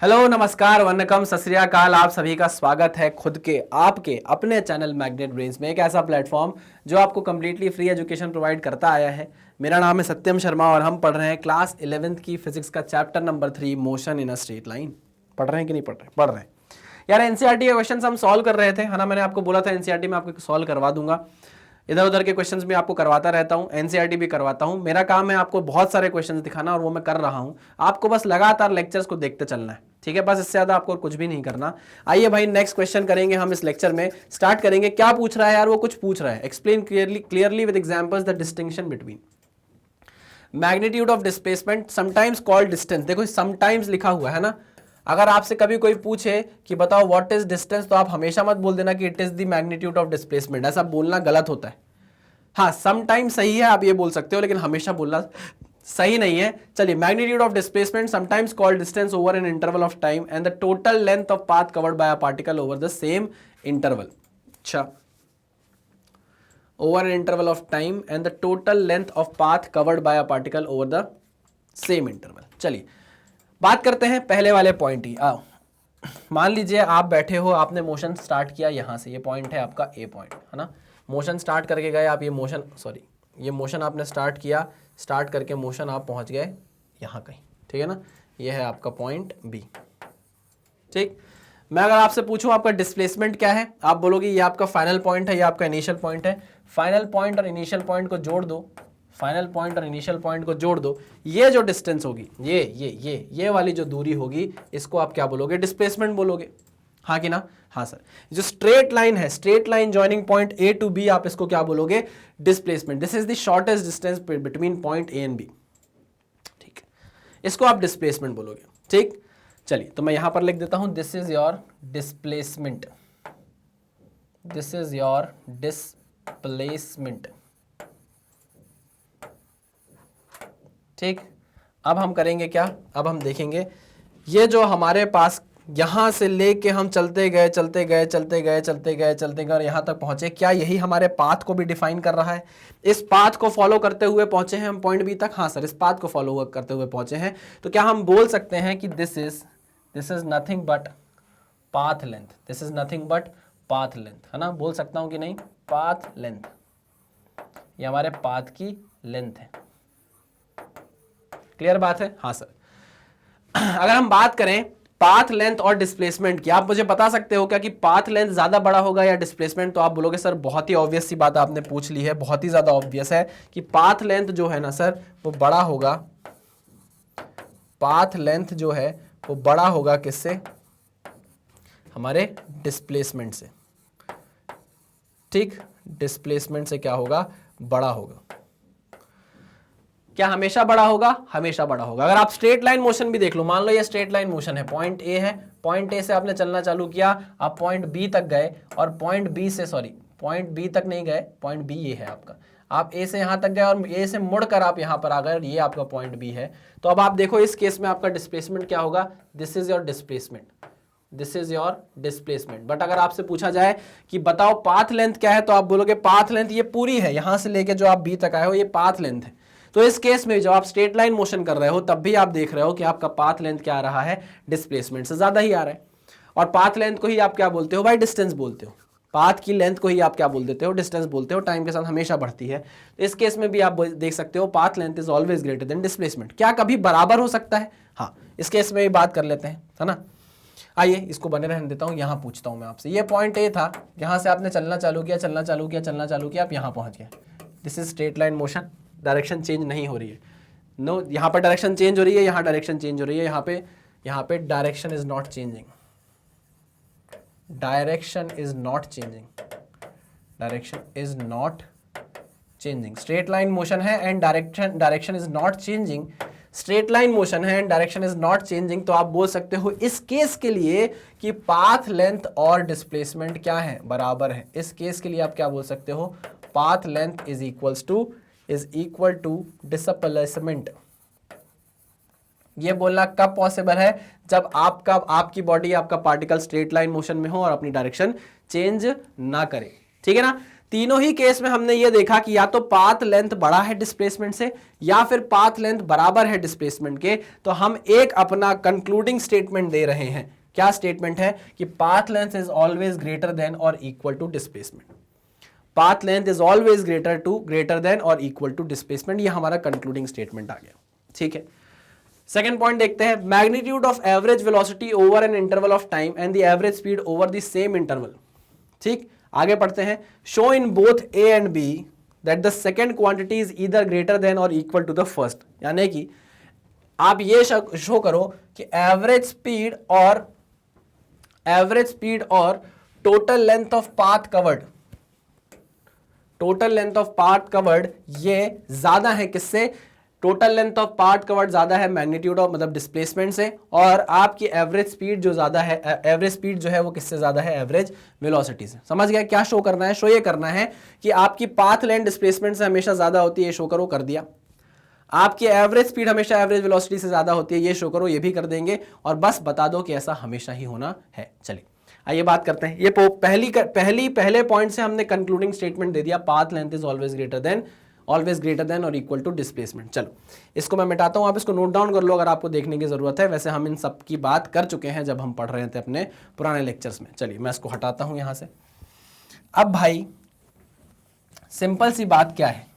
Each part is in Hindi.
हेलो, नमस्कार, वन्नकम, सत श्री अकाल। आप सभी का स्वागत है खुद के आपके अपने चैनल मैग्नेट ब्रेन्स में, एक ऐसा प्लेटफॉर्म जो आपको कंप्लीटली फ्री एजुकेशन प्रोवाइड करता आया है। मेरा नाम है सत्यम शर्मा और हम पढ़ रहे हैं क्लास 11th की फिजिक्स का chapter number 3 motion in a straight line. पढ़ रहे हैं कि नहीं पढ़ रहे? पढ़ रहे हैं यार। एनसीईआरटी के क्वेश्चन हम सॉल्व कर रहे थे, है ना। मैंने आपको बोला था एनसीईआरटी में आपको सॉल्व करवा दूंगा। इधर उधर के क्वेश्चंस भी आपको करवाता रहता हूं, एनसीईआरटी भी करवाता हूं। मेरा काम है आपको बहुत सारे क्वेश्चंस दिखाना और वो मैं कर रहा हूं। आपको बस लगातार लेक्चर्स को देखते चलना है, ठीक है। बस इससे ज्यादा आपको कुछ भी नहीं करना। आइए भाई, नेक्स्ट क्वेश्चन करेंगे हम इस लेक्चर में। स्टार्ट करेंगे। क्या पूछ रहा है यार? वो कुछ पूछ रहा है। Explain clearly with examples the distinction between magnitude of displacement sometimes called distance. देखो समटाइम्स लिखा हुआ है ना। अगर आपसे कभी कोई पूछे कि बताओ व्हाट इज डिस्टेंस, तो आप हमेशा मत बोल देना कि it is the magnitude of displacement. ऐसा बोलना गलत होता है। हाँ, समटाइम्स सही है, आप ये बोल सकते हो, लेकिन हमेशा बोलना सही नहीं है। चलिए, magnitude of displacement sometimes called distance over an interval of time and the total length of path covered by a particle over the same interval. अच्छा, over an interval of time and the total length of path covered by a particle over the same interval. चलिए बात करते हैं पहले वाले पॉइंट की। आओ, मान लीजिए आप बैठे हो, आपने मोशन स्टार्ट किया यहां से। ये पॉइंट है आपका ए पॉइंट, है ना। मोशन स्टार्ट करके गए आप। ये मोशन आपने स्टार्ट किया, स्टार्ट करके मोशन आप पहुंच गए यहाँ कहीं, ठीक है ना। ये है आपका पॉइंट बी, ठीक। मैं अगर आपसे पूछूं आपका डिस्प्लेसमेंट क्या है, आप बोलोगे ये आपका फाइनल पॉइंट है, ये आपका इनिशियल पॉइंट है। फाइनल पॉइंट और इनिशियल पॉइंट को जोड़ दो, फाइनल पॉइंट और इनिशियल पॉइंट को जोड़ दो। ये जो डिस्टेंस होगी, ये वाली जो दूरी होगी, इसको आप क्या बोलोगे? डिस्प्लेसमेंट बोलोगे, हाँ कि ना? हाँ सर। जो स्ट्रेट लाइन है, straight line joining point A to B, आप इसको क्या बोलोगे? Displacement. This is the shortest distance between point A and B, ठीक है। इसको आप डिस्प्लेसमेंट बोलोगे, ठीक। चलिए, तो मैं यहां पर लिख देता हूं, this is your displacement, this is your displacement, ठीक। अब हम करेंगे क्या? अब हम देखेंगे ये जो हमारे पास यहां से लेके हम चलते गए और यहां तक पहुंचे, क्या यही हमारे पाथ को भी डिफाइन कर रहा है? इस पाथ को फॉलो करते हुए पहुंचे हैं हम पॉइंट बी तक। हाँ सर, इस पाथ को फॉलो करते हुए पहुंचे हैं। तो क्या हम बोल सकते हैं कि this is nothing but path length? This is nothing but path length, है ना। बोल सकता हूं कि नहीं? पाथ लेंथ, ये हमारे पाथ की लेंथ है। क्लियर बात है? हाँ सर। अगर हम बात करें पाथ लेंथ और डिस्प्लेसमेंट की, आप मुझे बता सकते हो क्या कि पाथ लेंथ ज्यादा बड़ा होगा या डिस्प्लेसमेंट? तो आप बोलोगे सर बहुत ही ऑब्वियस सी बात आपने पूछ ली है, बहुत ही ज्यादा ऑब्वियस है कि पाथ लेंथ जो है ना सर, वो बड़ा होगा। पाथ लेंथ जो है वो बड़ा होगा किससे? हमारे डिस्प्लेसमेंट से, ठीक। डिस्प्लेसमेंट से क्या होगा? बड़ा होगा। क्या हमेशा बड़ा होगा? हमेशा बड़ा होगा। अगर आप स्ट्रेट लाइन मोशन भी देख लो, मान लो ये स्ट्रेट लाइन मोशन है, पॉइंट ए है, पॉइंट ए से आपने चलना चालू किया, आप पॉइंट बी तक गए और पॉइंट बी तक नहीं गए, पॉइंट बी ये है आपका। आप ए से यहां तक गए और ए से मुड़कर आप यहां पर आ गए और ये आपका पॉइंट बी है। तो अब आप देखो इस केस में आपका डिस्प्लेसमेंट क्या होगा? This is your displacement, this is your displacement. But अगर आपसे पूछा जाए कि बताओ पाथ लेंथ क्या है, तो आप बोलोगे पाथ लेंथ ये पूरी है, यहां से लेके जो आप बी तक आए हो ये पाथ लेंथ है। तो इस केस में जब आप स्ट्रेट लाइन मोशन कर रहे हो तब भी आप देख रहे हो कि आपका पाथ लेंथ क्या आ रहा है? डिस्प्लेसमेंट से ज्यादा ही आ रहा है। और पाथ लेंथ को ही आप क्या बोलते हो भाई? डिस्टेंस बोलते हो। पाथ की लेंथ को ही आप क्या बोल देते हो? डिस्टेंस बोलते हो। टाइम के साथ हमेशा बढ़ती है। तो इस केस में भी आप देख सकते हो path length is always greater than displacement. क्या कभी बराबर हो सकता है? हाँ, इस केस में भी बात कर लेते हैं, है ना। आइए इसको बने रहने देता हूं। यहां पूछता हूं मैं आपसे, ये पॉइंट ए था, यहां से आपने चलना चालू किया, आप यहां पहुंच गए। This is straight line motion, direction change नहीं हो रही है। नो, यहां पर डायरेक्शन चेंज हो रही है, यहां डायरेक्शन चेंज हो रही है, यहां पे direction is not changing, direction is not changing, direction is not changing. Straight line motion है and direction is not changing, straight line motion है and direction is not changing. तो आप बोल सकते हो इस केस के लिए कि पाथ लेंथ और डिस्प्लेसमेंट क्या है? बराबर है। इस केस के लिए आप क्या बोल सकते हो? Path length is equal to displacement. ये बोलना कब पॉसिबल है? जब आपकी बॉडी, आपका पार्टिकल स्ट्रेट लाइन मोशन में हो और अपनी डायरेक्शन चेंज ना करे, ठीक है ना। तीनों ही केस में हमने ये देखा कि या तो पाथ लेंथ बड़ा है डिस्प्लेसमेंट से या फिर पाथ लेंथ बराबर है डिस्प्लेसमेंट के, तो हम एक अपना कंक्लूडिंग स्टेटमेंट दे रहे हैं। क्या स्टेटमेंट है कि path length is always greater than और equal to displacement. Path length is always greater than और इक्वल टू डिस्प्लेसमेंट। ये हमारा कंक्लूडिंग स्टेटमेंट आ गया। ठीक है, सेकंड पॉइंट देखते हैं, magnitude of average velocity over an interval of time and the average speed over the same interval. ठीक, आगे पढ़ते हैं, show in both A and B that the second quantity is either greater than और इक्वल टू द फर्स्ट। यानी कि आप ये शो करो कि एवरेज स्पीड और total length of path covered ये ज्यादा है किससे? Total length of path covered ज्यादा है मैग्नीट्यूड ऑफ मतलब डिस्प्लेसमेंट से, और आपकी एवरेज स्पीड जो ज्यादा है, एवरेज स्पीड जो है वो किससे ज्यादा है? एवरेज वेलोसिटी से। समझ गया? क्या शो करना है? शो ये करना है कि आपकी पाथ लेंथ डिस्प्लेसमेंट से हमेशा ज्यादा होती है, शो करो, कर दिया। आपकी एवरेज स्पीड हमेशा एवरेज वेलोसिटी से ज्यादा होती है, ये शो करो, ये भी कर देंगे, और बस बता दो कि ऐसा हमेशा ही होना है। चलिए आइए बात करते हैं। ये पहले पॉइंट से हमने कंक्लूडिंग स्टेटमेंट दे दिया, path length is always greater than और इक्वल टू डिस्प्लेसमेंट। चलो इसको मैं मिटाता हूं, आप इसको नोट डाउन कर लो अगर आपको देखने की जरूरत है। वैसे हम इन सब की बात कर चुके हैं जब हम पढ़ रहे थे अपने पुराने लेक्चर्स में। चलिए मैं इसको हटाता हूं यहां से। अब भाई सिंपल सी बात क्या है?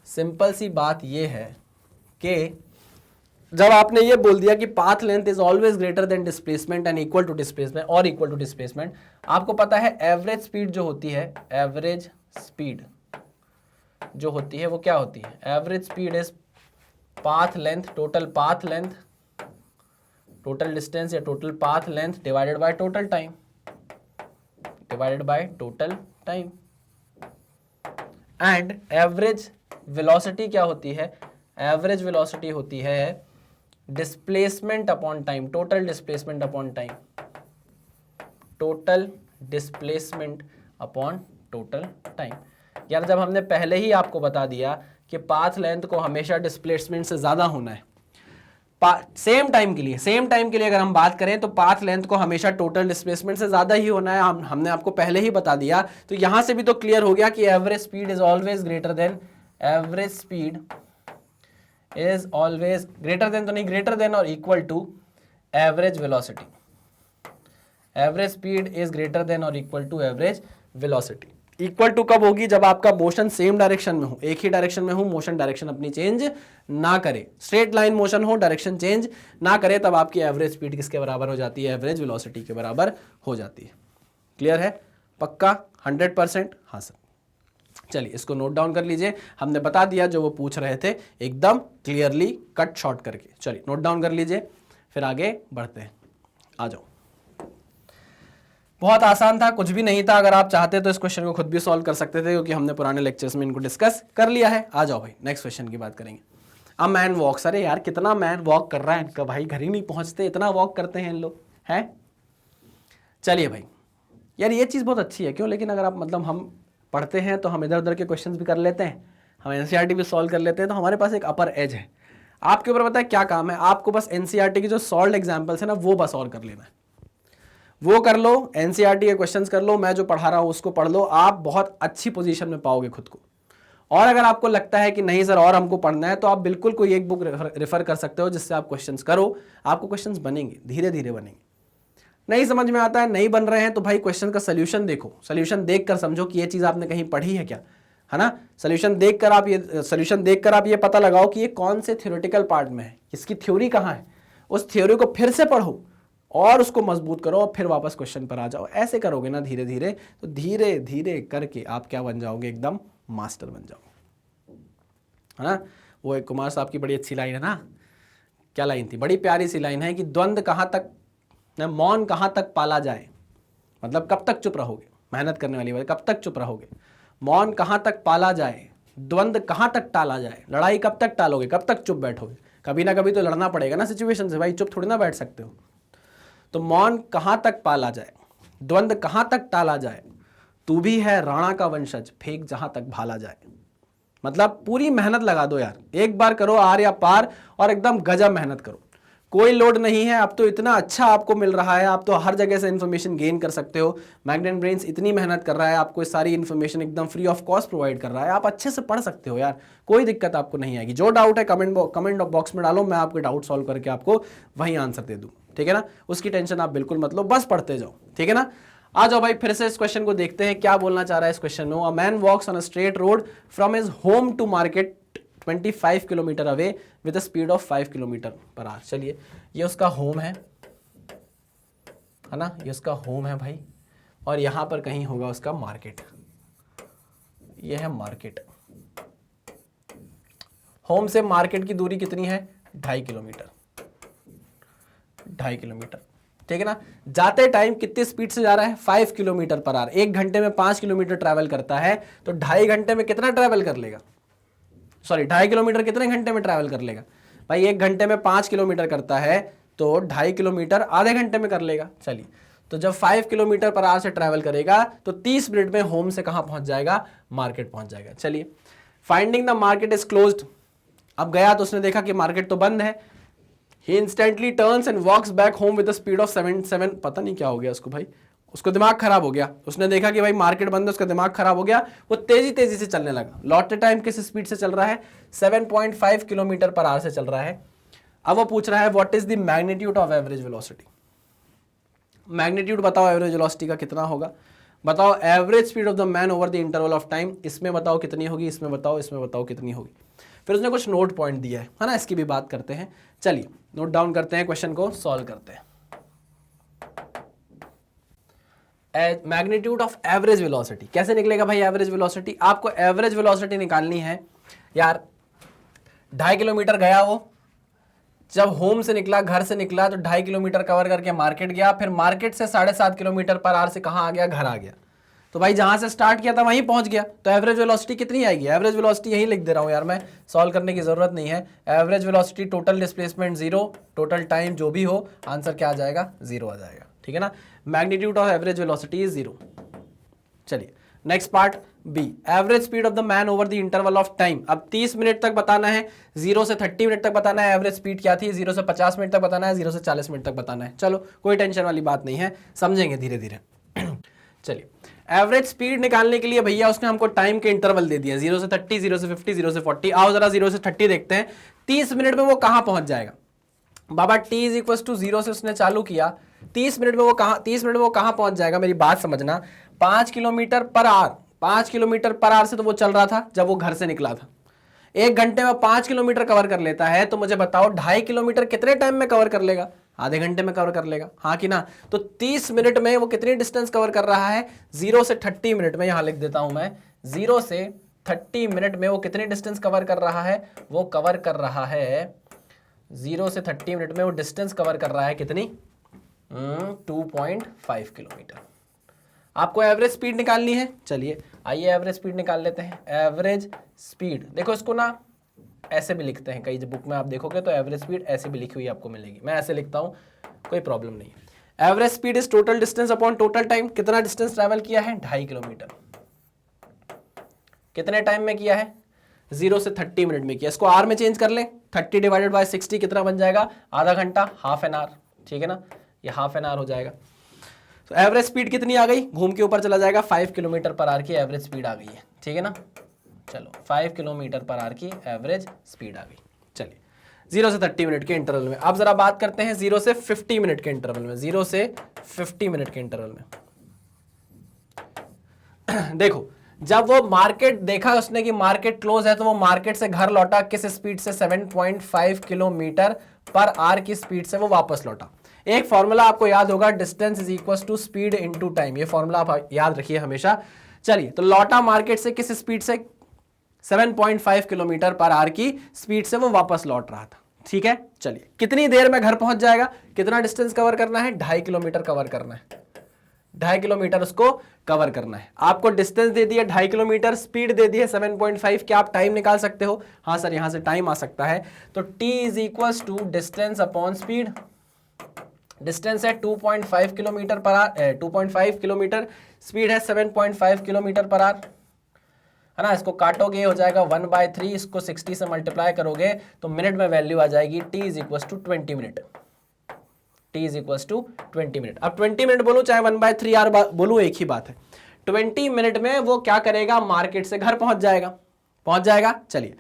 सिंपल सी बात ये है कि जब आपने ये बोल दिया कि path length is always greater than displacement and equal to displacement और इक्वल टू डिस्प्लेसमेंट, आपको पता है एवरेज स्पीड जो होती है, एवरेज स्पीड जो होती है वो क्या होती है? Average speed is path length, total path length, total distance या total path length divided by total time. And average velocity क्या होती है? एवरेज वेलोसिटी होती है displacement upon time, total displacement upon time, total displacement upon total time. यार जब हमने पहले ही आपको बता दिया कि पाथ लेंथ को हमेशा डिस्प्लेसमेंट से ज्यादा होना है, सेम टाइम के लिए अगर हम बात करें तो पाथ लेंथ को हमेशा टोटल डिस्प्लेसमेंट से ज्यादा ही होना है, हमने आपको पहले ही बता दिया। तो यहां से भी तो क्लियर हो गया कि average speed is always greater than, average speed is always greater than, तो नहीं, ग्रेटर देन और equal to average velocity. Average speed is greater than और equal to average velocity. Equal to कब होगी? जब आपका मोशन सेम डायरेक्शन में हो, एक ही डायरेक्शन में हो, मोशन डायरेक्शन अपनी चेंज ना करे, स्ट्रेट लाइन मोशन हो, डायरेक्शन चेंज ना करे, तब आपकी एवरेज स्पीड किसके बराबर हो जाती है? एवरेज वेलोसिटी के बराबर हो जाती है। क्लियर है? पक्का 100%? हाँ सर। चलिए इसको नोट डाउन कर लीजिए, हमने बता दिया जो वो पूछ रहे थे एकदम क्लियरली कट शॉर्ट करके। चलिए नोट डाउन कर लीजिए, फिर आगे बढ़ते हैं। आ जाओ, बहुत आसान था, कुछ भी नहीं था। अगर आप चाहते तो इस क्वेश्चन को खुद भी सॉल्व कर सकते थे, क्योंकि हमने पुराने लेक्चर्स में इनको डिस्कस कर लिया है। आ जाओ भाई नेक्स्ट क्वेश्चन की बात करेंगे। अब मैन वॉक्स, अरे यार कितना मैन वॉक कर रहा है इनका, भाई घर ही नहीं पहुंचते, इतना वॉक करते हैं इन लोग, हैं। चलिए भाई, यार ये चीज़ बहुत अच्छी है, क्यों? लेकिन अगर आप मतलब हम पढ़ते हैं तो हम इधर उधर के क्वेश्चन भी कर लेते हैं, हम एनसीईआरटी भी सॉल्व कर लेते हैं, तो हमारे पास एक अपर एज है। आपके ऊपर पता है क्या काम है? आपको बस एनसीईआरटी की जो सॉल्व एग्जाम्पल्स है ना, वो बस सॉल्व कर लेना है, वो कर लो। एनसीईआरटी के क्वेश्चंस कर लो, मैं जो पढ़ा रहा हूं उसको पढ़ लो, आप बहुत अच्छी पोजीशन में पाओगे खुद को। और अगर आपको लगता है कि नहीं सर और हमको पढ़ना है, तो आप बिल्कुल कोई एक बुक रेफर कर सकते हो जिससे आप क्वेश्चंस करो, आपको क्वेश्चंस बनेंगे, धीरे धीरे बनेंगे। नहीं समझ में आता है, नहीं बन रहे हैं, तो भाई क्वेश्चन का सोल्यूशन देखो, सोल्यूशन देखकर समझो कि ये चीज आपने कहीं पढ़ी है क्या, है ना। सोल्यूशन देखकर आप ये पता लगाओ कि ये कौन से थ्योरेटिकल पार्ट में है, इसकी थ्योरी कहाँ है, उस थ्योरी को फिर से पढ़ो और उसको मजबूत करो, और फिर वापस क्वेश्चन पर आ जाओ। ऐसे करोगे ना धीरे धीरे, तो धीरे धीरे करके आप क्या बन जाओगे? एकदम मास्टर बन जाओगे, है ना। वो एक कुमार साहब की बड़ी अच्छी लाइन है ना, क्या लाइन थी? बड़ी प्यारी सी लाइन है कि द्वंद्व कहाँ तक, मौन कहाँ तक पाला जाए, मतलब कब तक चुप रहोगे, मेहनत करने वाली बात, कब तक चुप रहोगे। मौन कहाँ तक पाला जाए, द्वंद्व कहाँ तक टाला जाए, लड़ाई कब तक टालोगे, कब तक चुप बैठोगे। कभी ना कभी तो लड़ना पड़ेगा ना सिचुएशन से, भाई चुप थोड़ी ना बैठ सकते हो। तो मौन कहाँ तक पाला जाए, द्वंद्व कहाँ तक टाला जाए, तू भी है राणा का वंशज, फेंक जहां तक भाला जाए। मतलब पूरी मेहनत लगा दो यार, एक बार करो आर या पार, और एकदम गजब मेहनत करो। कोई लोड नहीं है। अब तो इतना अच्छा आपको मिल रहा है, आप तो हर जगह से इन्फॉर्मेशन गेन कर सकते हो। मैग्नेट ब्रेन्स इतनी मेहनत कर रहा है, आपको सारी इन्फॉर्मेशन एकदम फ्री ऑफ कॉस्ट प्रोवाइड कर रहा है, आप अच्छे से पढ़ सकते हो यार, कोई दिक्कत आपको नहीं आएगी। जो डाउट है कमेंट बॉक्स में डालो, मैं आपके डाउट सॉल्व करके आपको वही आंसर दे दूँ, ठीक है ना। उसकी टेंशन आप बिल्कुल मत लो, बस पढ़ते जाओ, ठीक है ना। आ जाओ भाई, फिर से इस क्वेश्चन को देखते हैं क्या बोलना चाह रहा है इस क्वेश्चन में। A man walks on a straight road from his home to market 25 kilometre away with speed of 5 kilometre per hour. चलिए, ये उसका होम है ना, ये उसका होम है भाई, और यहां पर कहीं होगा उसका मार्केट। ये है मार्केट। होम से मार्केट की दूरी कितनी है? 2.5 किलोमीटर, 2.5 किलोमीटर, ठीक है ना। जाते टाइम कितनी स्पीड से जा रहा है? 5 किलोमीटर पर आवर। 1 घंटे में 5 किलोमीटर ट्रैवल करता है, तो 2.5 घंटे में कितना ट्रैवल कर लेगा? सॉरी, 2.5 किलोमीटर कितने घंटे में ट्रैवल कर लेगा भाई? 1 घंटे में 5 किलोमीटर करता है, तो 2.5 किलोमीटर आधे घंटे में कर लेगा। चलिए, तो जब 5 किलोमीटर पर आवर से ट्रैवल करेगा तो 30 मिनट में होम से कहां पहुंच जाएगा? मार्केट पहुंच जाएगा। चलिए, finding the market is closed. अब गया तो उसने देखा कि मार्केट तो बंद है। He instantly turns and walks back home with a speed of 7 पता नहीं क्या हो गया उसको भाई, उसको दिमाग खराब हो गया। उसने देखा कि भाई मार्केट बंद है, उसका दिमाग खराब हो गया, वो तेजी तेजी से चलने लगा। लौटते टाइम किस स्पीड से चल रहा है? 7.5 किलोमीटर पर आवर से चल रहा है। अब वो पूछ रहा है what is the magnitude of average velocity. Magnitude बताओ एवरेज वेलोसिटी का कितना होगा? बताओ average speed of the man over the interval of time, इसमें बताओ कितनी होगी, इसमें बताओ कितनी होगी। फिर उसने कुछ नोट पॉइंट दिया है ना, इसकी भी बात करते हैं। चलिए, नोट डाउन करते हैं, क्वेश्चन को सॉल्व करते हैं। मैग्नीट्यूड ऑफ एवरेज वेलोसिटी कैसे निकलेगा भाई? एवरेज वेलोसिटी, आपको एवरेज वेलोसिटी निकालनी है यार। 2.5 किलोमीटर गया वो, जब होम से निकला, घर से निकला, तो 2.5 किलोमीटर कवर करके मार्केट गया, फिर मार्केट से 7.5 किलोमीटर पर आवर से कहां आ गया? घर आ गया। तो भाई जहां से स्टार्ट किया था वहीं पहुंच गया, तो एवरेज वेलोसिटी कितनी आएगी? एवरेज वेलोसिटी यहीं लिख दे रहा हूं यार मैं, सॉल्व करने की जरूरत नहीं है। Average velocity total displacement 0, total time जो भी हो, आंसर क्या आ जाएगा? 0 आ जाएगा, ठीक है ना। Magnitude of average velocity is 0। चलिए, next part B, average speed of the man over the interval of time. अब 30 मिनट तक बताना है, 0 से 30 मिनट तक बताना है। एवरेज स्पीड क्या थी? 0 से 50 मिनट तक बताना है, 0 से 40 मिनट तक बताना है। चलो, कोई टेंशन वाली बात नहीं है, समझेंगे धीरे धीरे। चलिए, एवरेज स्पीड निकालने के लिए भैया उसने हमको टाइम के इंटरवल दे दिया, 0 से 30, 0 से 50, 0 से 40। आओ जरा 0 से 30 देखते हैं, 30 मिनट में वो कहां पहुंच जाएगा? बाबा t इज इक्वल टू 0 से उसने चालू किया, 30 मिनट में वो कहां पहुंच जाएगा? मेरी बात समझना, 5 kilometre per our, 5 kilometre per our से तो वो चल रहा था जब वो घर से निकला था। 1 घंटे में 5 किलोमीटर कवर कर लेता है, तो मुझे बताओ 2.5 किलोमीटर कितने टाइम में कवर कर लेगा? आधे घंटे में कवर कर लेगा, हाँ कि ना। तो 30 मिनट में वो कितनी डिस्टेंस कवर कर रहा है? 0 से 30 मिनट में, यहां लिख देता हूं मैं, 0 से 30 मिनट में वो कितनी डिस्टेंस कवर कर रहा है? वो कवर कर रहा है 0 से 30 मिनट में वो डिस्टेंस कवर कर रहा है कितनी? 2.5 किलोमीटर। आपको एवरेज स्पीड निकालनी है। चलिए, आइए एवरेज स्पीड निकाल लेते हैं। एवरेज स्पीड, देखो इसको ना ऐसे भी लिखते हैं, कई बुक में आप देखोगे तो एवरेज स्पीड ऐसे भी लिखी हुई आपको मिलेगी, मैं ऐसे लिखता हूं, कोई प्रॉब्लम नहीं है। Average speed is total distance upon total time. कितना डिस्टेंस ट्रैवल किया है? 2.5 किलोमीटर। कितने टाइम में किया है? 0 से 30 मिनट में किया। इसको आर में चेंज कर लें, 30 डिवाइडेड बाय 60 कितना बन जाएगा? आधा घंटा, हाफ एन आवर, ठीक है ना, ये हाफ एन आवर हो जाएगा। तो एवरेज स्पीड कितनी आ गई? घूम के ऊपर चला जाएगा, 5 किलोमीटर पर आवर की एवरेज स्पीड आ गई है, ठीक है ना। चलो, 5 किलोमीटर पर आवर की एवरेज स्पीड आ गई। चलिए, 0 से 30 मिनट के इंटरवल में अब जरा बात करते हैं 0 से 50 मिनट के इंटरवल में। 0 से 50 मिनट के इंटरवल में देखो, जब वो मार्केट देखा उसने कि मार्केट क्लोज है, तो वो मार्केट से घर लौटा किस स्पीड से? 7.5 किलोमीटर पर आवर की स्पीड से वो वापस लौटा। एक फॉर्मूला आपको याद होगा, distance is equal to speed into time, ये फॉर्मूला आप याद रखिए हमेशा। चलिए, तो लौटा मार्केट से किस स्पीड से? 7.5 किलोमीटर पर आवर की स्पीड से वो वापस लौट रहा था, ठीक है। चलिए, कितनी देर में घर पहुंच जाएगा? कितना डिस्टेंस कवर करना है? 2.5 किलोमीटर कवर करना है, 2.5 किलोमीटर उसको कवर करना है। आपको डिस्टेंस दे दिया 2.5 किलोमीटर, स्पीड दे दी है 7.5। क्या आप टाइम निकाल सकते हो? हाँ सर, यहां से टाइम आ सकता है। तो t is equal to distance upon speed. Distance है 2.5 kilometre per our, 2.5 kilometre, speed है 7.5 किलोमीटर पर आवर, है ना। इसको काटोगे हो जाएगा 1/3, इसको 60 से मल्टीप्लाई करोगे तो मिनट में वैल्यू आ जाएगी t is equal to 20 minute. t is equal to 20 minute. अब 20 मिनट बोलूं चाहे 1/3 आर बोलूं, एक ही बात है। 20 मिनट में वो क्या करेगा, मार्केट से घर पहुंच जाएगा। चलिए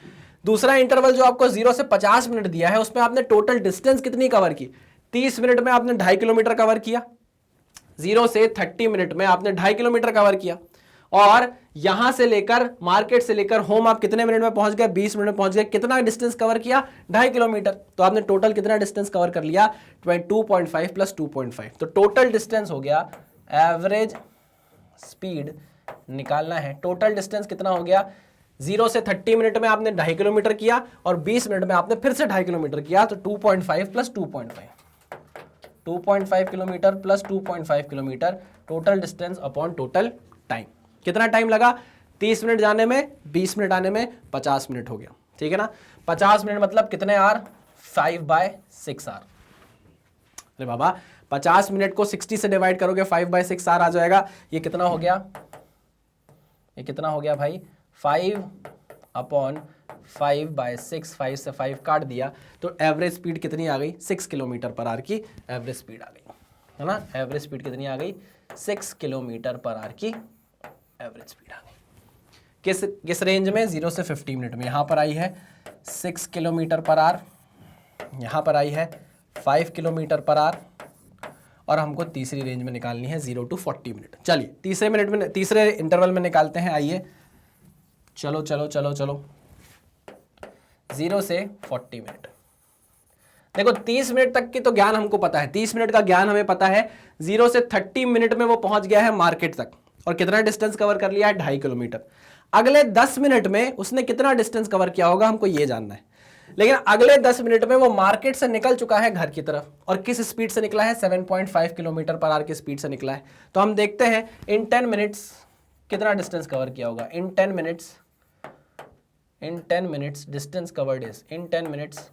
दूसरा इंटरवल जो आपको 0 से 50 मिनट दिया है, उसमें आपने टोटल डिस्टेंस कितनी कवर की, 30 मिनट में आपने 2.5 किलोमीटर कवर किया। 0 से 30 मिनट में आपने 2.5 किलोमीटर कवर किया। और यहां से लेकर मार्केट से लेकर होम आप कितने मिनट में पहुंच गए, 20 मिनट में पहुंच गए। कितना डिस्टेंस कवर किया, 2.5 किलोमीटर। तो आपने टोटल कितना डिस्टेंस कवर कर लिया, 2.5 प्लस 2.5। तो टोटल डिस्टेंस हो गया, एवरेज स्पीड निकालना है। टोटल डिस्टेंस कितना हो गया, 0 से 30 मिनट में आपने 2.5 किलोमीटर किया और 20 मिनट में आपने फिर से 2.5 किलोमीटर किया। तो 2.5 plus 2.5 kilometre plus 2.5 kilometre, total distance upon total time. कितना टाइम लगा, 30 मिनट जाने में, 20 मिनट आने में, 50 मिनट हो गया। ठीक है ना, 50 मिनट मतलब कितने आर, 5/6 आर। अरे बाबा 50 मिनट को 60 से डिवाइड करोगे 5/6 आर आ जाएगा। ये कितना हो गया, भाई 5/5/6, 5 से 5 काट दिया। तो एवरेज स्पीड कितनी आ गई, 6 किलोमीटर पर आवर की एवरेज स्पीड आ गई, है ना। एवरेज स्पीड कितनी आ गई, 6 किलोमीटर पर आवर की एवरेज स्पीड आ गई। किस रेंज में, 0 से 50 मिनट में। यहां पर आई है 6 किलोमीटर पर आवर, यहां पर आई है 5 किलोमीटर पर आवर, और हमको तीसरी रेंज में निकालनी है 0 to 40 मिनट। चलिए तीसरे इंटरवल में निकालते हैं। आइए चलो 0 से 40 मिनट। देखो 30 मिनट तक की तो ज्ञान हमको पता है, 30 मिनट का ज्ञान हमें पता है। 0 से 30 मिनट में वो पहुंच गया है मार्केट तक, और कितना डिस्टेंस कवर कर लिया है, 2.5 किलोमीटर। अगले 10 मिनट में उसने कितना डिस्टेंस कवर किया होगा, हमको ये जानना है। लेकिन अगले 10 मिनट में वो मार्केट से निकल चुका है घर की तरफ, और किस स्पीड से निकला है, 7.5 किलोमीटर पर आवर की स्पीड से निकला है। तो हम देखते हैं इन 10 मिनट्स कितना डिस्टेंस कवर किया होगा। इन 10 minutes distance covered is, in 10 minutes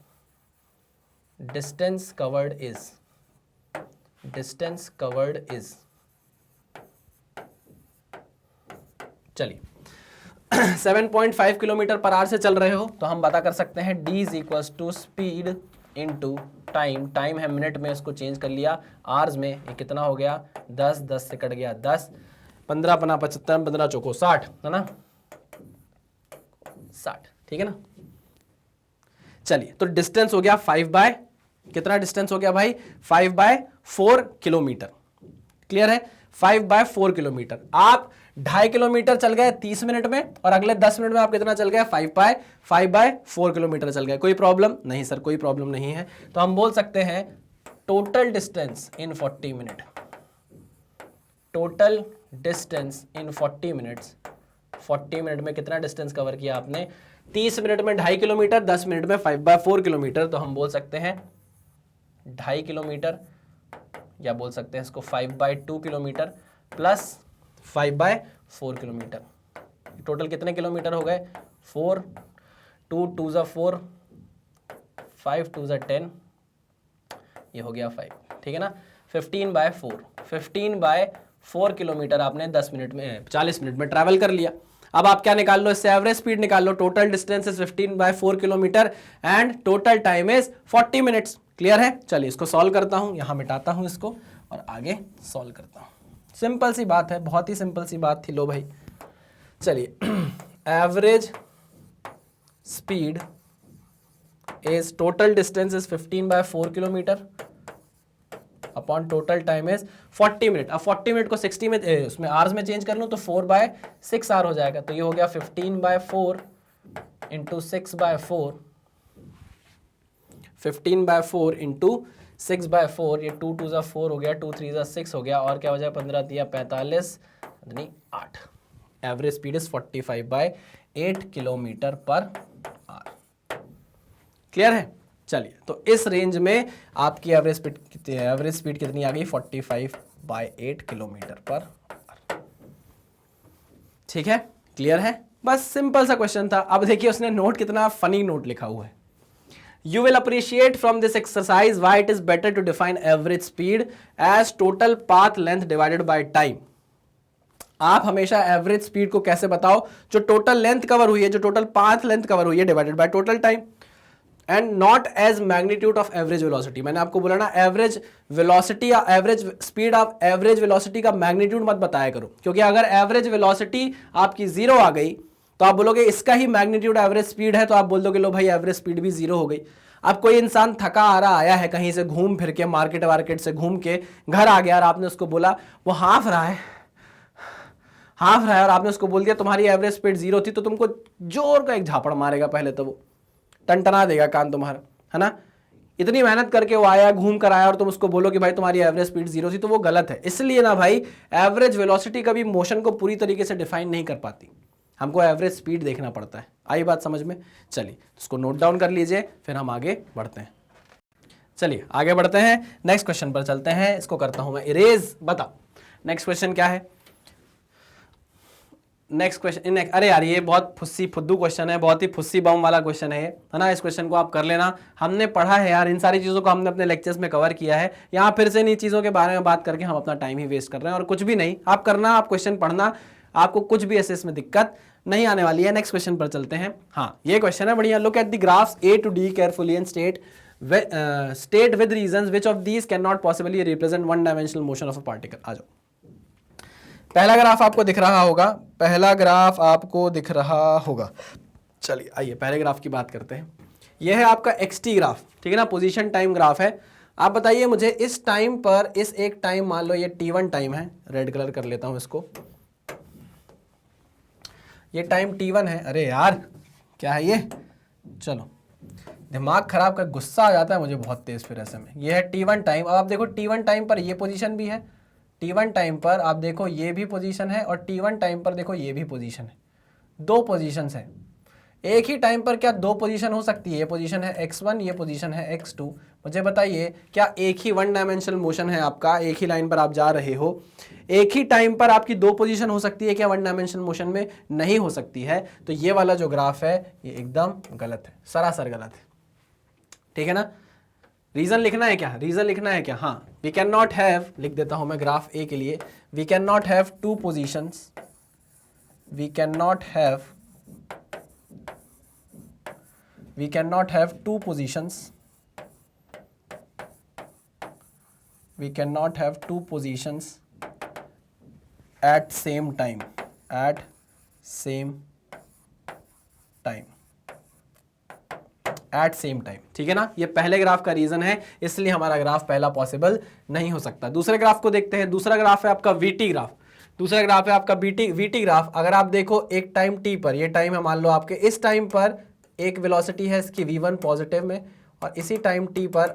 distance covered is, चलिए 7.5 किलोमीटर पर आवर से चल रहे हो, तो हम पता कर सकते हैं d is equal to speed into time. Time है मिनट में, इसको चेंज कर लिया आवर्स में। ये कितना हो गया, 10 से कट गया 10, 15 पना 75, 15 चौको 60, है ना, 60। ठीक है ना। चलिए तो डिस्टेंस हो गया 5 कितना डिस्टेंस हो गया भाई, 5/4 किलोमीटर। क्लियर है, 5/4 किलोमीटर। आप 2.5 किलोमीटर चल गए 30 मिनट में, और अगले 10 मिनट में आप कितना चल गए, 5/4 किलोमीटर चल गए। कोई प्रॉब्लम नहीं सर, कोई प्रॉब्लम नहीं है। तो हम बोल सकते हैं total distance in 40 minute, total distance in 40 minutes. 40 minute में कितना डिस्टेंस कवर किया आपने, 30 मिनट में 2.5 किलोमीटर, 10 मिनट में 5/4 किलोमीटर। तो हम बोल सकते हैं 2.5 किलोमीटर, या बोल सकते हैं इसको 5/2 किलोमीटर प्लस 5/4 किलोमीटर। टोटल कितने किलोमीटर हो गए, 4, 2 2 ज़ा 4, 5 2 ज़ा 10, ये हो गया 5। ठीक है ना, 15/4 किलोमीटर आपने 10 मिनट में 40 मिनट में ट्रैवल कर लिया। अब आप क्या निकाल लो, इससे एवरेज स्पीड निकाल लो। Total distance is 15/4 kilometre and total time is 40 minutes. Clear है। चलिए इसको सॉल्व करता हूं, यहां मिटाता हूं इसको और आगे सॉल्व करता हूं। सिंपल सी बात है, बहुत ही सिंपल सी बात थी। लो भाई चलिए, average speed is, total distance is 15/4 kilometre upon total time is 40 minute. अब 40 मिनट को 60 में उसमें आवर्स में चेंज कर लूँ तो 4/6 आवर हो जाएगा। तो ये हो गया 15/4 इंटू 6/4, 15/4 इंटू 6/4, ये 2 2 ज़ा 4 हो गया, 2 3 ज़ा 6 हो गया, और क्या हो जाए 15 3 45 यानी 8। Average speed is 45/8 kilometre per our. Clear है। चलिए तो इस रेंज में आपकी एवरेज स्पीड कितनी आ गई, 45/8 किलोमीटर पर आवर। ठीक है, क्लियर है। बस सिंपल सा क्वेश्चन था। अब देखिए उसने नोट कितना फनी नोट लिखा हुआ है। You will appreciate from this exercise why it is better to define average speed as total path length divided by time. आप हमेशा एवरेज स्पीड को कैसे बताओ, जो टोटल लेंथ कवर हुई है, जो टोटल पाथ लेंथ कवर हुई है divided by total time. And not as magnitude of average velocity. मैंने आपको बोला ना, एवरेज वेलोसिटी या average speed of average velocity का मैग्नीट्यूड मत बताया करो, क्योंकि अगर एवरेज वेलोसिटी आपकी 0 आ गई तो आप बोलोगे इसका ही मैग्नीट्यूड एवरेज स्पीड है, तो आप बोल दोगे लो भाई एवरेज स्पीड भी 0 हो गई। अब कोई इंसान थका आ रहा आया है कहीं से घूम फिर के, मार्केट वार्केट से घूम के घर आ गया और आपने उसको बोला, वो हाफ रहा है और आपने उसको बोल दिया तुम्हारी एवरेज स्पीड 0 थी, तो तुमको जोर का एक झापड़ मारेगा, पहले तो वो टनटना देगा कान तुम्हारा, है ना। इतनी मेहनत करके वो आया, घूम कर आया, और तुम उसको बोलो कि भाई तुम्हारी एवरेज स्पीड 0 थी, तो वो गलत है। इसलिए ना भाई, एवरेज वेलोसिटी कभी मोशन को पूरी तरीके से डिफाइन नहीं कर पाती, हमको एवरेज स्पीड देखना पड़ता है। आई बात समझ में? चलिए इसको नोट डाउन कर लीजिए, फिर हम आगे बढ़ते हैं। चलिए आगे बढ़ते हैं, नेक्स्ट क्वेश्चन पर चलते हैं। इसको करता हूं मैं इरेज। बताओ नेक्स्ट क्वेश्चन क्या है। नेक्स्ट क्वेश्चन, अरे यार ये बहुत फुस्सी फुद्दू क्वेश्चन है, बहुत ही फुस्सी बम वाला क्वेश्चन है ना। इस क्वेश्चन को आप कर लेना, हमने पढ़ा है यार, इन सारी चीज़ों को हमने अपने लेक्चर्स में कवर किया है। यहाँ फिर से इन चीज़ों के बारे में बात करके हम अपना टाइम ही वेस्ट कर रहे हैं, और कुछ भी नहीं। आप करना, आप क्वेश्चन पढ़ना, आपको कुछ भी ऐसे इसमें दिक्कत नहीं आने वाली है। नेक्स्ट क्वेश्चन पर चलते हैं। हाँ ये क्वेश्चन है बढ़िया। Look at the graphs A to D carefully and state with reasons which of these can not possibly represent one dimensional motion of a particle. आ जाओ, पहला ग्राफ आपको दिख रहा होगा, चलिए आइए पहले ग्राफ की बात करते हैं। यह है आपका XT ग्राफ, ठीक है ना, पोजीशन टाइम ग्राफ है। आप बताइए मुझे इस टाइम पर, इस एक टाइम मान लो ये T1 टाइम है, रेड कलर कर लेता हूं इसको, ये टाइम T1 है। अरे यार क्या है ये, चलो दिमाग खराब कर, गुस्सा आ जाता है मुझे बहुत तेज फिर ऐसे में। ये है T1 टाइम। अब आप देखो T1 टाइम पर ये पोजीशन भी है, T1 टाइम पर आप देखो ये भी पोजीशन है, और T1 टाइम पर देखो ये भी पोजीशन है। दो पोजीशंस है एक ही टाइम पर। क्या दो पोजीशन हो सकती है? ये पोजीशन है x1, ये पोजीशन है x2। मुझे बताइए क्या एक ही वन डायमेंशनल मोशन है आपका, एक ही लाइन पर आप जा रहे हो, एक ही टाइम पर आपकी दो पोजीशन हो सकती है क्या वन डायमेंशनल मोशन में? नहीं हो सकती है। तो ये वाला जो ग्राफ है ये एकदम गलत है, सरासर गलत है, ठीक है ना। रीजन लिखना है क्या? रीजन लिखना है क्या? हाँ, वी कैन नॉट हैव, लिख देता हूं मैं ग्राफ ए के लिए, we can not have two positions, we can not have two positions, we cannot have two positions at same time, ठीक है ना। ये पहले ग्राफ का रीजन है, इसलिए हमारा ग्राफ पहला पॉसिबल नहीं हो सकता। दूसरे ग्राफ को देखते हैं। दूसरा ग्राफ है आपका VT ग्राफ। दूसरा ग्राफ है आपका VT ग्राफ। अगर आप देखो एक टाइम T पर, ये टाइम है मान लो आपके, इस टाइम पर एक वेलोसिटी है इसकी V1 पॉजिटिव में, और इसी टाइम T पर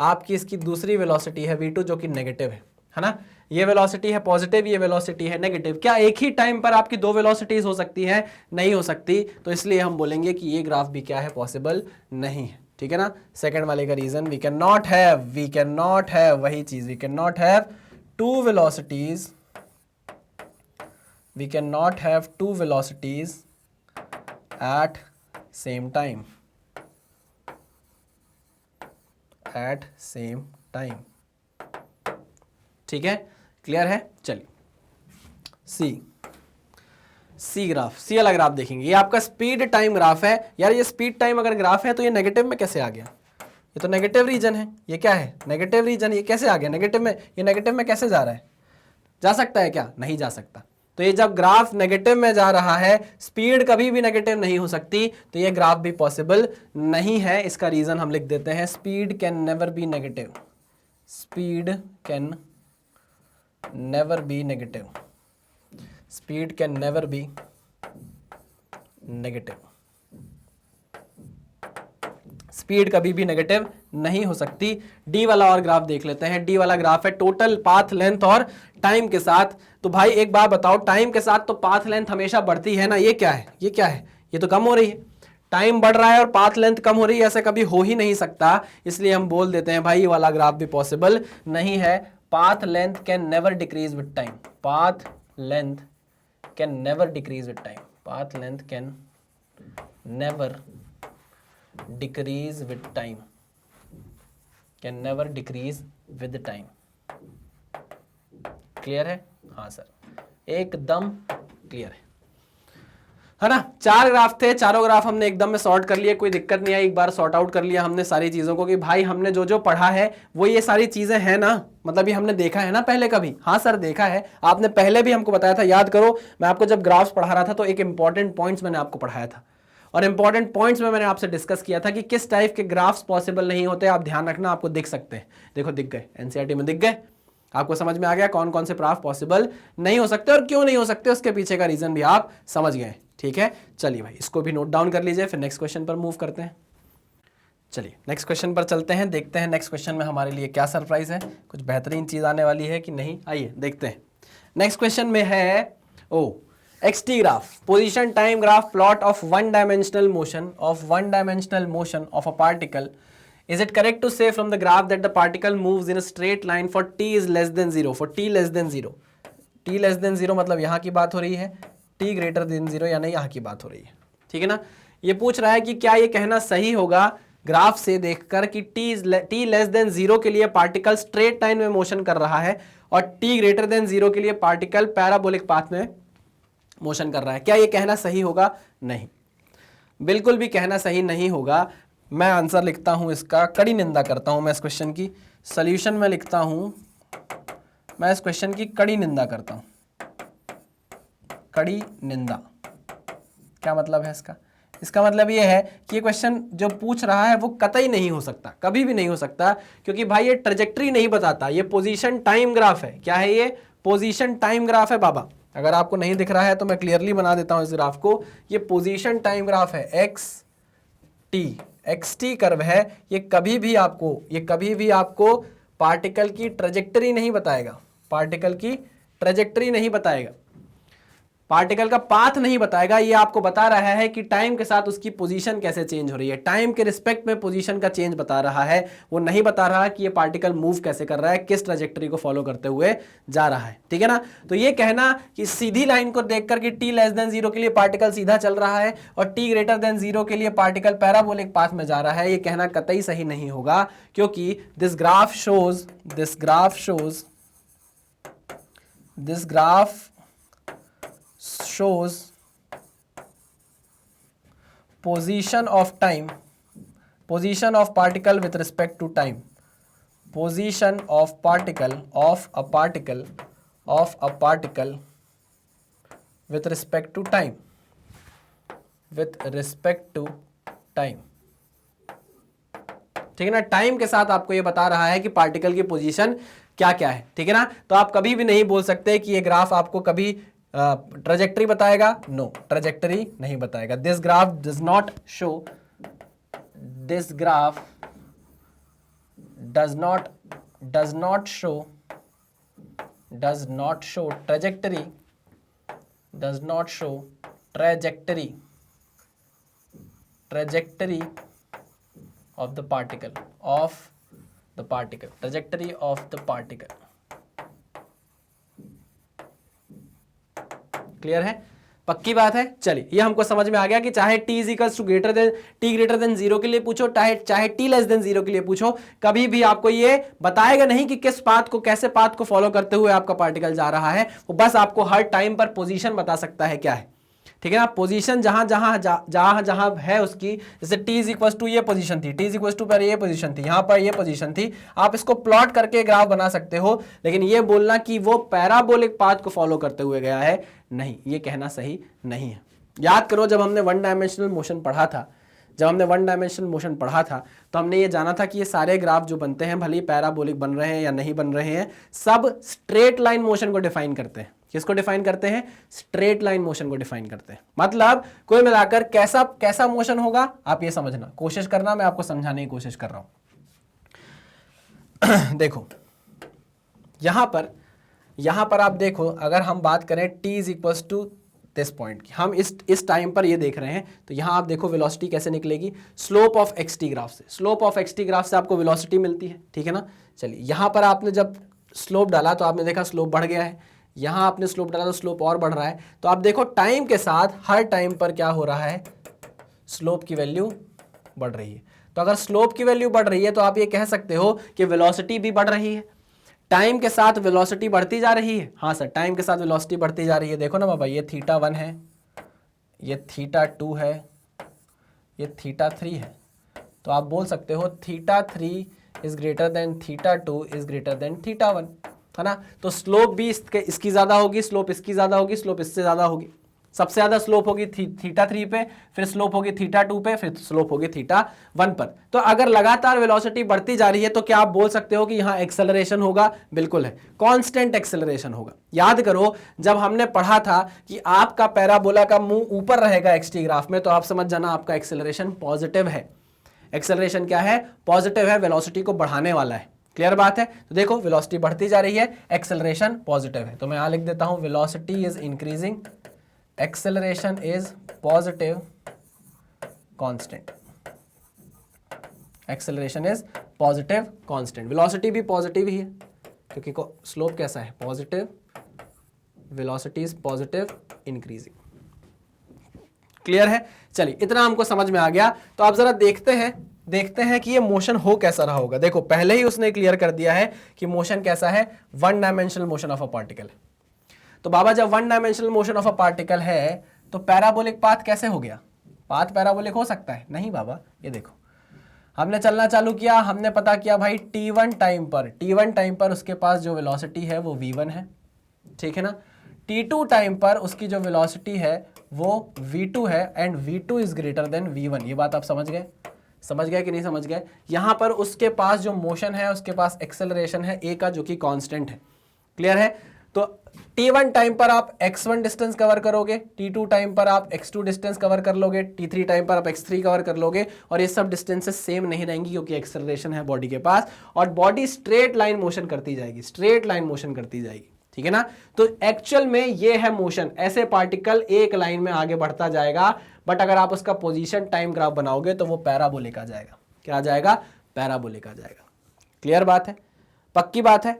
आपकी इसकी दूसरी वेलोसिटी है V2 जो कि नेगेटिव है ना। ये वेलोसिटी है पॉजिटिव, ये वेलोसिटी है नेगेटिव। क्या एक ही टाइम पर आपकी दो वेलोसिटीज हो सकती है? नहीं हो सकती। तो इसलिए हम बोलेंगे कि ये ग्राफ भी क्या है, पॉसिबल नहीं है, ठीक है ना। सेकंड वाले का reason, we can not have वही चीज, we can not have two velocities, we can not have two velocities at same time, at same time, ठीक है, क्लियर है। चलिए सी ग्राफ, सी वाला ग्राफ देखेंगे। ये आपका स्पीड टाइम ग्राफ है। यार ये स्पीड टाइम अगर ग्राफ है तो ये नेगेटिव में कैसे आ गया? ये तो नेगेटिव रीजन है। ये क्या है? Negative reason. ये कैसे आ गया नेगेटिव में? ये नेगेटिव में कैसे जा रहा है? जा सकता है क्या? नहीं जा सकता। तो ये जब ग्राफ नेगेटिव में जा रहा है, स्पीड कभी भी नेगेटिव नहीं हो सकती, तो ये ग्राफ भी पॉसिबल नहीं है। इसका रीजन हम लिख देते हैं, speed can never be negative, speed can never be negative, speed can never be negative, speed कभी भी नेगेटिव नहीं हो सकती। डी वाला और ग्राफ देख लेते हैं। डी वाला ग्राफ है टोटल पाथ लेंथ और टाइम के साथ। तो भाई एक बात बताओ, टाइम के साथ तो पाथ लेंथ हमेशा बढ़ती है ना। ये क्या है? ये क्या है? ये तो कम हो रही है। टाइम बढ़ रहा है और पाथ लेंथ कम हो रही है, ऐसा कभी हो ही नहीं सकता। इसलिए हम बोल देते हैं भाई ये वाला ग्राफ भी पॉसिबल नहीं है। Path length can never decrease with time, path length can never decrease with time, path length can never decrease with time, can never decrease with time. Clear है? हाँ सर, एकदम क्लियर है। है ना। 4 ग्राफ थे, चारों ग्राफ हमने एकदम में सॉर्ट कर लिए, कोई दिक्कत नहीं आई, एक बार सॉर्ट आउट कर लिया हमने सारी चीजों को कि भाई हमने जो जो पढ़ा है वो ये सारी चीजें हैं ना, मतलब ये हमने देखा है ना पहले कभी। हाँ सर देखा है, आपने पहले भी हमको बताया था, याद करो मैं आपको जब ग्राफ्स पढ़ा रहा था तो एक इंपॉर्टेंट पॉइंट्स मैंने आपको पढ़ाया था, और इंपॉर्टेंट पॉइंट्स में मैंने आपसे डिस्कस किया था कि किस टाइप के ग्राफ्स पॉसिबल नहीं होते, आप ध्यान रखना, आपको दिख सकते हैं। देखो दिख गए, एनसीईआरटी में दिख गए, आपको समझ में आ गया कौन कौन से ग्राफ पॉसिबल नहीं हो सकते और क्यों नहीं हो सकते, उसके पीछे का रीजन भी आप समझ गए। ठीक है, चलिए भाई इसको भी नोट डाउन कर लीजिए, फिर नेक्स्ट क्वेश्चन पर मूव करते हैं। चलिए नेक्स्ट क्वेश्चन पर चलते हैं, देखते हैं नेक्स्ट क्वेश्चन में हमारे लिए क्या सरप्राइज है, कुछ बेहतरीन चीज आने वाली है कि नहीं, आइए देखते हैं। नेक्स्ट क्वेश्चन में है XT graph, position time graph plot of one dimensional motion of a particle. Is it correct to say from the graph that the particle moves in a straight line for t is less than 0, for t less than 0? t less than 0 मतलब यहाँ की बात हो रही है, t greater than 0 यानी यहाँ की बात हो रही है। ठीक है ना, ये पूछ रहा है कि क्या ये कहना सही होगा ग्राफ से देखकर कि t लेस देन 0 के लिए पार्टिकल स्ट्रेट लाइन में मोशन कर रहा है और t ग्रेटर देन 0 के लिए पार्टिकल पैराबोलिक पाथ में मोशन कर रहा है, क्या ये कहना सही होगा? नहीं, बिल्कुल भी कहना सही नहीं होगा। मैं आंसर लिखता हूं इसका, कड़ी निंदा करता हूं मैं इस क्वेश्चन की, सॉल्यूशन में लिखता हूं, मैं इस क्वेश्चन की कड़ी निंदा करता हूं। कड़ी निंदा क्या मतलब है इसका? इसका मतलब ये है कि ये क्वेश्चन जो पूछ रहा है वो कतई नहीं हो सकता, कभी भी नहीं हो सकता, क्योंकि भाई ये ट्रेजेक्टरी नहीं बताता, ये पोजीशन टाइम ग्राफ है। क्या है ये? पोजीशन टाइम ग्राफ है बाबा। अगर आपको नहीं दिख रहा है तो मैं क्लियरली बना देता हूं इस ग्राफ को, ये पोजीशन टाइम ग्राफ है, XT कर्व है। ये कभी भी आपको पार्टिकल की ट्रेजेक्टरी नहीं बताएगा, पार्टिकल की ट्रेजेक्टरी नहीं बताएगा, पार्टिकल का पाथ नहीं बताएगा। ये आपको बता रहा है कि टाइम के साथ उसकी पोजीशन कैसे चेंज हो रही है, टाइम के रिस्पेक्ट में पोजीशन का चेंज बता रहा है। वो नहीं बता रहा कि ये पार्टिकल मूव कैसे कर रहा है, किस ट्रेजेक्टरी को फॉलो करते हुए जा रहा है। ठीक है ना, तो ये कहना कि सीधी लाइन को देखकर कि t लेस देन 0 के लिए पार्टिकल सीधा चल रहा है और t ग्रेटर देन 0 के लिए पार्टिकल पैराबोलिक पाथ में जा रहा है, ये कहना कतई सही नहीं होगा, क्योंकि this graph shows position of particle with respect to time, position of a particle with respect to time, ठीक है ना। टाइम के साथ आपको ये बता रहा है कि पार्टिकल की पोजीशन क्या क्या है। ठीक है ना, तो आप कभी भी नहीं बोल सकते कि ये ग्राफ आपको कभी ट्रेजेक्टरी बताएगा, नो, ट्रेजेक्टरी नहीं बताएगा। This graph does not show trajectory of the particle, trajectory of the particle। Clear है, पक्की बात है। चलिए ये हमको समझ में आ गया कि चाहे t ग्रेटर देन 0 के लिए पूछो, चाहे t लेस देन 0 के लिए पूछो, कभी भी आपको ये बताएगा नहीं कि किस पाथ को, कैसे पाथ को फॉलो करते हुए आपका पार्टिकल जा रहा है। वो बस आपको हर टाइम पर पोजीशन बता सकता है क्या है। ठीक है ना, पोजीशन जहां जहां है उसकी, जैसे t इज इक्वल टू ये पोजीशन थी, t इज इक्वल टू पर ये पोजीशन थी, यहां पर ये पोजीशन थी, आप इसको प्लॉट करके ग्राफ बना सकते हो, लेकिन ये बोलना कि वो पैराबोलिक पाथ को फॉलो करते हुए गया है, नहीं, ये कहना सही नहीं है। याद करो जब हमने वन डायमेंशनल मोशन पढ़ा था, तो हमने ये जाना था कि ये सारे ग्राफ जो बनते हैं, भले ही पैराबोलिक बन रहे हैं या नहीं बन रहे हैं, सब स्ट्रेट लाइन मोशन को डिफाइन करते हैं। किसको डिफाइन करते हैं? स्ट्रेट लाइन मोशन को डिफाइन करते हैं। मतलब कोई मिलाकर कैसा मोशन होगा, आप ये समझना, कोशिश करना, मैं आपको समझाने की कोशिश कर रहा हूं। देखो यहां पर आप देखो, अगर हम बात करें t is equal to this point की, हम इस टाइम पर ये देख रहे हैं, तो यहां आप देखो वेलोसिटी कैसे निकलेगी, स्लोप ऑफ XT ग्राफ से, आपको वेलोसिटी मिलती है। ठीक है ना, चलिए यहां पर आपने जब स्लोप डाला तो आपने देखा स्लोप बढ़ गया है, यहां आपने स्लोप डाला तो स्लोप और बढ़ रहा है। तो आप देखो टाइम के साथ हर टाइम पर क्या हो रहा है, स्लोप की वैल्यू बढ़ रही है। तो अगर स्लोप की वैल्यू बढ़ रही है तो आप ये कह सकते हो कि वेलोसिटी भी बढ़ रही है, टाइम के साथ वेलोसिटी बढ़ती जा रही है। हाँ सर, टाइम के साथ वेलोसिटी बढ़ती जा रही है। देखो ना बाबा, ये θ1 है, ये θ2 है, ये θ3 है, तो आप बोल सकते हो θ3 is greater than θ2 is greater than θ1, है ना। तो स्लोप भी इसकी ज्यादा होगी, स्लोप इसकी ज्यादा होगी, स्लोप इससे ज्यादा होगी। सबसे ज्यादा स्लोप होगी θ3 पे, फिर स्लोप होगी θ2 पे, फिर स्लोप होगी θ1 पर। तो अगर लगातार वेलोसिटी बढ़ती जा रही है तो क्या आप बोल सकते हो कि यहाँ एक्सेलरेशन होगा? बिल्कुल है, कांस्टेंट एक्सेलरेशन होगा। याद करो जब हमने पढ़ा था कि आपका पैराबोला का मुंह ऊपर रहेगा एक्सटी ग्राफ में, तो आप समझ जाना आपका एक्सेलरेशन पॉजिटिव है। एक्सेलरेशन क्या है? पॉजिटिव है, वेलोसिटी को बढ़ाने वाला है। क्लियर बात है? तो देखो वेलोसिटी बढ़ती जा रही है, एक्सेलरेशन पॉजिटिव है। तो मैं यहां लिख देता हूं velocity is increasing, acceleration is positive constant. Acceleration is positive constant. Velocity भी पॉजिटिव ही है क्योंकि स्लोप कैसा है? Positive. Velocity is positive increasing. Clear है? चलिए इतना हमको समझ में आ गया। तो आप जरा देखते हैं कि ये मोशन हो कैसा रहा होगा। देखो पहले ही उसने क्लियर कर दिया है कि मोशन कैसा है, one dimensional motion of a particle. तो बाबा जब one dimensional motion of a particle है तो पैराबोलिक पाथ कैसे हो गया? पाथ पैराबोलिक हो सकता है? नहीं बाबा, ये देखो हमने चलना चालू किया, हमने पता किया भाई t1 टाइम पर उसके पास जो वेलोसिटी है वो v1 है, ठीक है ना। t2 टाइम पर उसकी जो वेलोसिटी है वो v2 है and v2 is greater then v1। ये बात आप समझ गए? समझ गए कि नहीं समझ गए? यहां पर उसके पास जो मोशन है, उसके पास एक्सेलरेशन है a का, जो कि कांस्टेंट है। क्लियर है? तो t1 टाइम पर आप x1 डिस्टेंस कवर करोगे, t2 टाइम पर आप x2 डिस्टेंस कवर कर लोगे, t3 टाइम पर आप x3 कवर कर लोगे, और ये सब डिस्टेंसेस सेम नहीं रहेंगी क्योंकि एक्सेलरेशन है बॉडी के पास, और बॉडी स्ट्रेट लाइन मोशन करती जाएगी, स्ट्रेट लाइन मोशन करती जाएगी, ठीक है ना। तो एक्चुअल में ये है मोशन, ऐसे पार्टिकल एक लाइन में आगे बढ़ता जाएगा, बट अगर आप उसका पोजीशन टाइम ग्राफ बनाओगे तो वो पैराबोलिक आ जाएगा। क्या आ जाएगा? पैराबोलिक आ जाएगा। क्लियर बात है? पक्की बात है?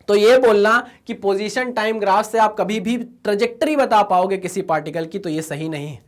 तो ये बोलना कि पोजीशन टाइम ग्राफ से आप कभी भी ट्रेजेक्टरी बता पाओगे किसी पार्टिकल की, तो ये सही नहीं है।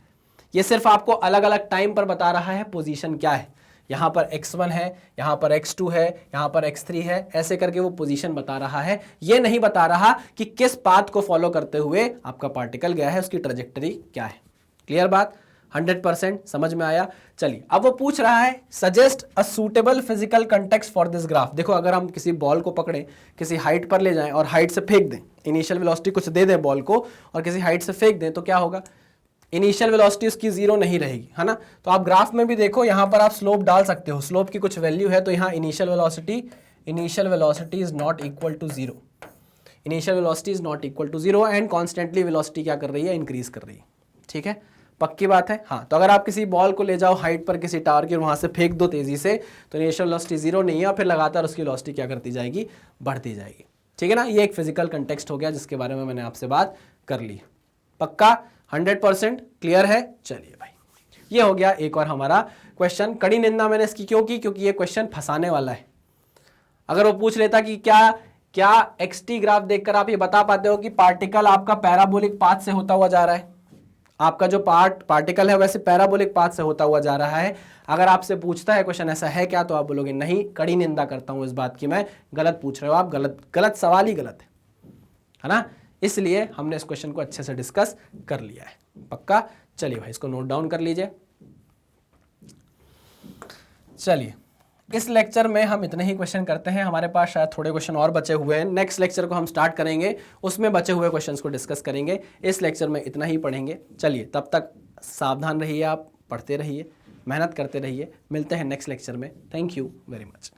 ये सिर्फ आपको अलग अलग टाइम पर बता रहा है पोजीशन क्या है। यहाँ पर x1 है, यहाँ पर x2 है, यहाँ पर x3 है, ऐसे करके वो पोजीशन बता रहा है। ये नहीं बता रहा कि किस पाथ को फॉलो करते हुए आपका पार्टिकल गया है, उसकी ट्रेजेक्टरी क्या है। क्लियर बात? 100% समझ में आया? चलिए अब वो पूछ रहा है suggest a suitable physical context for this graph. देखो अगर हम किसी बॉल को पकड़ें, किसी हाइट पर ले जाएं और हाइट से फेंक दें, इनिशियल वेलोसिटी कुछ दे दें बॉल को और किसी हाइट से फेंक दें, तो क्या होगा? इनिशियल वेलोसिटी उसकी जीरो नहीं रहेगी, है ना। तो आप ग्राफ में भी देखो, यहाँ पर आप स्लोप डाल सकते हो, स्लोप की कुछ वैल्यू है, तो यहाँ initial velocity is not equal to zero. Initial velocity is not equal to zero and constantly velocity क्या कर रही है? इंक्रीज कर रही है। ठीक है, पक्की बात है? हाँ। तो अगर आप किसी बॉल को ले जाओ हाइट पर किसी टावर के, वहां से फेंक दो तेजी से, तो इनिशियल वेलोसिटी जीरो नहीं है, और फिर लगातार उसकी वेलोसिटी क्या करती जाएगी? बढ़ती जाएगी। ठीक है ना। ये एक फिजिकल कंटेक्स्ट हो गया जिसके बारे में मैंने आपसे बात कर ली। पक्का? 100% क्लियर है? चलिए भाई, ये हो गया एक और हमारा क्वेश्चन। कड़ी निंदा मैंने इसकी क्यों की? क्योंकि ये क्वेश्चन फंसाने वाला है। अगर वो पूछ लेता कि क्या एक्सटी ग्राफ देखकर आप ये बता पाते हो कि पार्टिकल आपका पैराबोलिक पाथ से होता हुआ जा रहा है, आपका जो पार्टिकल है वैसे पैराबोलिक पाथ से होता हुआ जा रहा है, अगर आपसे पूछता है क्वेश्चन ऐसा है क्या, तो आप बोलोगे नहीं, कड़ी निंदा करता हूं इस बात की, मैं गलत पूछ रहे हो आप, गलत सवाल ही गलत है ना। इसलिए हमने इस क्वेश्चन को अच्छे से डिस्कस कर लिया है। पक्का? चलिए भाई, इसको नोट डाउन कर लीजिए। चलिए, इस लेक्चर में हम इतने ही क्वेश्चन करते हैं। हमारे पास शायद थोड़े क्वेश्चन और बचे हुए हैं, नेक्स्ट लेक्चर को हम स्टार्ट करेंगे, उसमें बचे हुए क्वेश्चंस को डिस्कस करेंगे। इस लेक्चर में इतना ही पढ़ेंगे। चलिए, तब तक सावधान रहिए, आप पढ़ते रहिए, मेहनत करते रहिए। मिलते हैं नेक्स्ट लेक्चर में। Thank you very much.